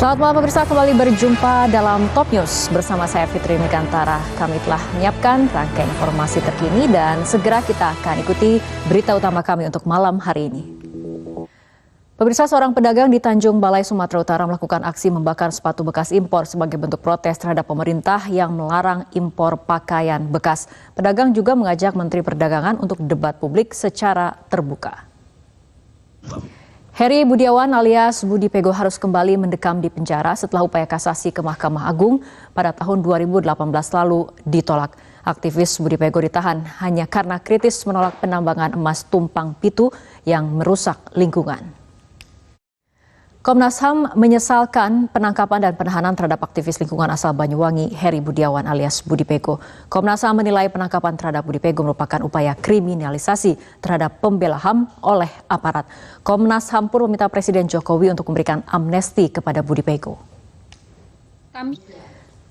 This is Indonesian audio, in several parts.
Selamat malam pemirsa, kembali berjumpa dalam Top News bersama saya Fitri Megantara. Kami telah menyiapkan rangkaian informasi terkini dan segera kita akan ikuti berita utama kami untuk malam hari ini. Pemirsa, seorang pedagang di Tanjung Balai, Sumatera Utara melakukan aksi membakar sepatu bekas impor sebagai bentuk protes terhadap pemerintah yang melarang impor pakaian bekas. Pedagang juga mengajak Menteri Perdagangan untuk debat publik secara terbuka. Heri Budiawan alias Budi Pego harus kembali mendekam di penjara setelah upaya kasasi ke Mahkamah Agung pada tahun 2018 lalu ditolak. Aktivis Budi Pego ditahan hanya karena kritis menolak penambangan emas tumpang pitu yang merusak lingkungan. Komnas HAM menyesalkan penangkapan dan penahanan terhadap aktivis lingkungan asal Banyuwangi, Heri Budiawan alias Budi Pego. Komnas HAM menilai penangkapan terhadap Budi Pego merupakan upaya kriminalisasi terhadap pembela HAM oleh aparat. Komnas HAM pun meminta Presiden Jokowi untuk memberikan amnesti kepada Budi Pego.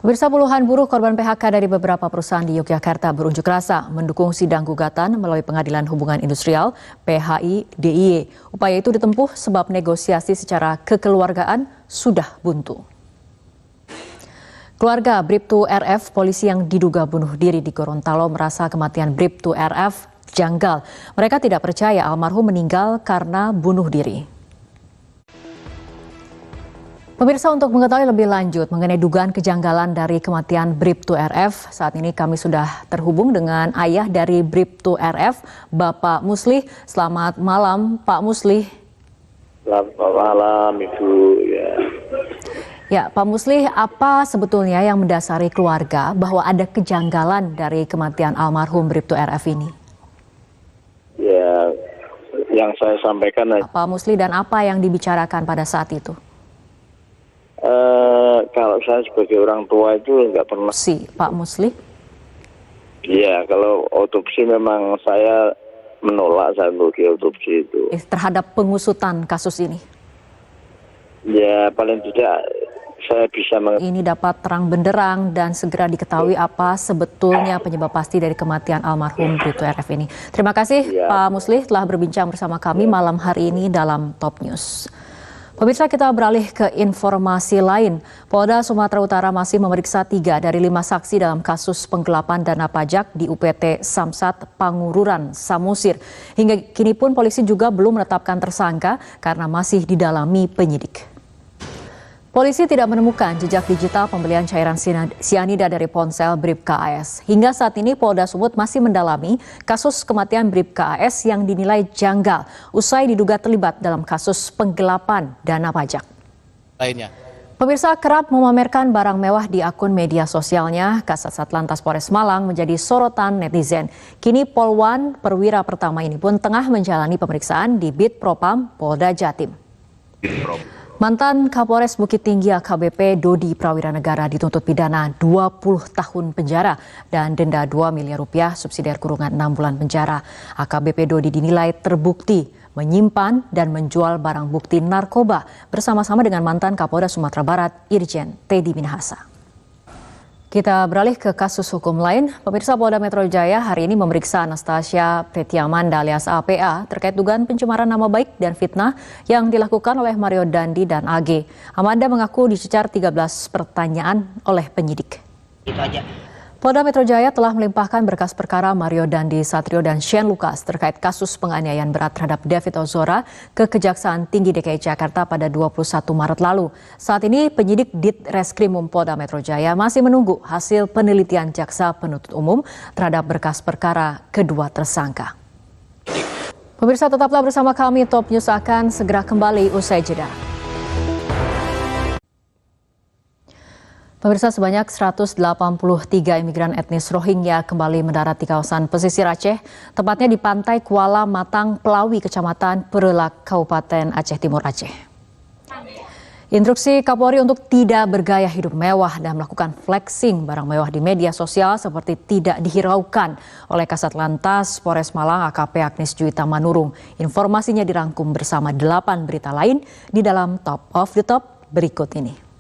Pemirsa, puluhan buruh korban PHK dari beberapa perusahaan di Yogyakarta berunjuk rasa mendukung sidang gugatan melalui Pengadilan Hubungan Industrial PHI DIY. Upaya itu ditempuh sebab negosiasi secara kekeluargaan sudah buntu. Keluarga Bribtu RF, polisi yang diduga bunuh diri di Gorontalo, merasa kematian Bribtu RF janggal. Mereka tidak percaya almarhum meninggal karena bunuh diri. Pemirsa, untuk mengetahui lebih lanjut mengenai dugaan kejanggalan dari kematian Bribtu RF, saat ini kami sudah terhubung dengan ayah dari Bribtu RF, Bapak Muslih. Selamat malam, Pak Muslih. Selamat malam, Ibu. Ya, Pak Muslih, apa sebetulnya yang mendasari keluarga bahwa ada kejanggalan dari kematian almarhum Bribtu RF ini? Ya, yang saya sampaikan. Pak Muslih, dan apa yang dibicarakan pada saat itu? Kalau saya sebagai orang tua itu nggak pernah. Pak Muslih? Iya, kalau otopsi memang saya menolak saya untuk otopsi itu. Terhadap pengusutan kasus ini? Ya, paling tidak saya bisa ini dapat terang benderang dan segera diketahui apa sebetulnya penyebab pasti dari kematian almarhum Bribtu RF ini. Terima kasih Pak Muslih telah berbincang bersama kami malam hari ini dalam Top News. Pemirsa, kita beralih ke informasi lain. Polda Sumatera Utara masih memeriksa 3 dari 5 saksi dalam kasus penggelapan dana pajak di UPT Samsat Pangururan, Samosir. Hingga kini pun polisi juga belum menetapkan tersangka karena masih didalami penyidik. Polisi tidak menemukan jejak digital pembelian cairan sianida dari ponsel Bribka AS. Hingga saat ini Polda Sumut masih mendalami kasus kematian Bribka AS yang dinilai janggal usai diduga terlibat dalam kasus penggelapan dana pajak. Pemirsa, kerap memamerkan barang mewah di akun media sosialnya, Kasat Satlantas Polres Malang menjadi sorotan netizen. Kini Polwan perwira pertama ini pun tengah menjalani pemeriksaan di Bid Propam Polda Jatim. Mantan Kapolres Bukit Tinggi AKBP Dodi Prawiranegara dituntut pidana 20 tahun penjara dan denda 2 miliar rupiah subsidiar kurungan 6 bulan penjara. AKBP Dodi dinilai terbukti menyimpan dan menjual barang bukti narkoba bersama-sama dengan mantan Kapolda Sumatera Barat Irjen Teddy Minahasa. Kita beralih ke kasus hukum lain. Pemirsa, Polda Metro Jaya hari ini memeriksa Anastasia Pretiamanda alias APA terkait dugaan pencemaran nama baik dan fitnah yang dilakukan oleh Mario Dandi dan AG. Amanda mengaku dicecar 13 pertanyaan oleh penyidik. Itu aja. Polda Metro Jaya telah melimpahkan berkas perkara Mario Dandi Satrio dan Shane Lucas terkait kasus penganiayaan berat terhadap David Ozora ke Kejaksaan Tinggi DKI Jakarta pada 21 Maret lalu. Saat ini penyidik Ditreskrimum Polda Metro Jaya masih menunggu hasil penelitian Jaksa Penuntut Umum terhadap berkas perkara kedua tersangka. Pemirsa, tetaplah bersama kami, Top News akan segera kembali usai jeda. Pemirsa, sebanyak 183 imigran etnis Rohingya kembali mendarat di kawasan pesisir Aceh, tepatnya di pantai Kuala Matang, Pelawi, Kecamatan Perelak, Kabupaten Aceh Timur, Aceh. Instruksi Kapolri untuk tidak bergaya hidup mewah dan melakukan flexing barang mewah di media sosial seperti tidak dihiraukan oleh Kasat Lantas Polres Malang AKP Agnes Juwita Manurung. Informasinya dirangkum bersama 8 berita lain di dalam Top of the Top berikut ini.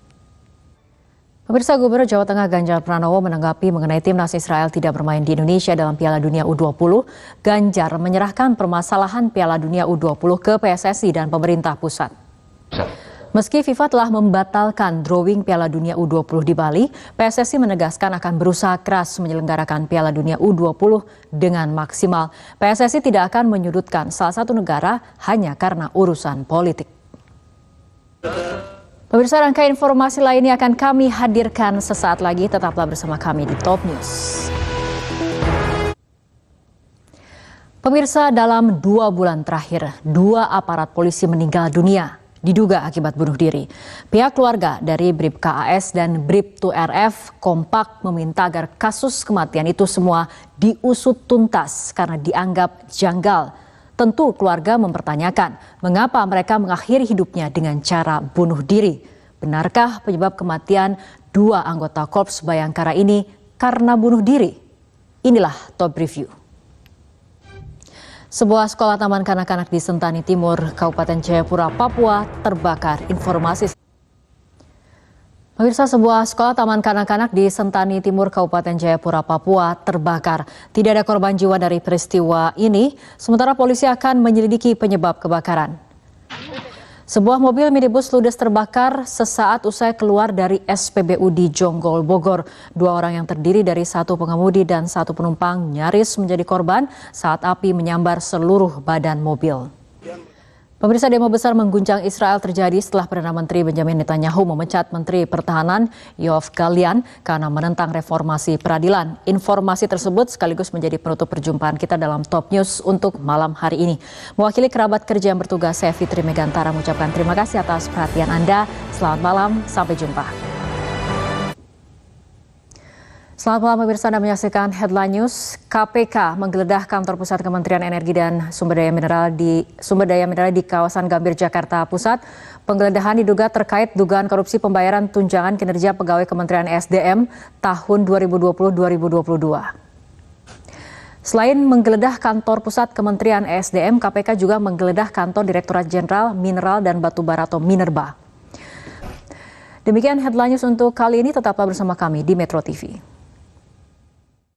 Pemirsa, Gubernur Jawa Tengah Ganjar Pranowo menanggapi mengenai timnas Israel tidak bermain di Indonesia dalam Piala Dunia U20. Ganjar menyerahkan permasalahan Piala Dunia U20 ke PSSI dan pemerintah pusat. Meski FIFA telah membatalkan drawing Piala Dunia U20 di Bali, PSSI menegaskan akan berusaha keras menyelenggarakan Piala Dunia U20 dengan maksimal. PSSI tidak akan menyudutkan salah satu negara hanya karena urusan politik. Pemirsa, rangkaian informasi lainnya akan kami hadirkan sesaat lagi. Tetaplah bersama kami di Top News. Pemirsa, dalam 2 bulan terakhir, 2 aparat polisi meninggal dunia. Diduga akibat bunuh diri. Pihak keluarga dari Brib KAS dan Brib 2RF kompak meminta agar kasus kematian itu semua diusut tuntas karena dianggap janggal. Tentu keluarga mempertanyakan mengapa mereka mengakhiri hidupnya dengan cara bunuh diri. Benarkah penyebab kematian 2 anggota Korps Bayangkara ini karena bunuh diri? Inilah Top Review. Sebuah sekolah taman kanak-kanak di Sentani Timur, Kabupaten Jayapura, Papua terbakar. Informasi. Pemirsa, sebuah sekolah taman kanak-kanak di Sentani Timur, Kabupaten Jayapura, Papua terbakar. Tidak ada korban jiwa dari peristiwa ini, sementara polisi akan menyelidiki penyebab kebakaran. Sebuah mobil minibus ludes terbakar sesaat usai keluar dari SPBU di Jonggol, Bogor. 2 orang yang terdiri dari 1 pengemudi dan 1 penumpang nyaris menjadi korban saat api menyambar seluruh badan mobil. Pemirsa, demo besar mengguncang Israel terjadi setelah Perdana Menteri Benjamin Netanyahu memecat Menteri Pertahanan Yoav Gallant karena menentang reformasi peradilan. Informasi tersebut sekaligus menjadi penutup perjumpaan kita dalam Top News untuk malam hari ini. Mewakili kerabat kerja yang bertugas, saya Fitri Megantara mengucapkan terima kasih atas perhatian Anda. Selamat malam, sampai jumpa. Selamat malam pemirsa, Anda menyaksikan Headline News. KPK menggeledah kantor pusat Kementerian Energi dan Sumber Daya Mineral di kawasan Gambir, Jakarta Pusat. Penggeledahan diduga terkait dugaan korupsi pembayaran tunjangan kinerja pegawai Kementerian SDM tahun 2020-2022. Selain menggeledah kantor pusat Kementerian SDM, KPK juga menggeledah kantor Direktorat Jenderal Mineral dan Batubara atau Minerba. Demikian Headline News untuk kali ini, tetaplah bersama kami di Metro TV.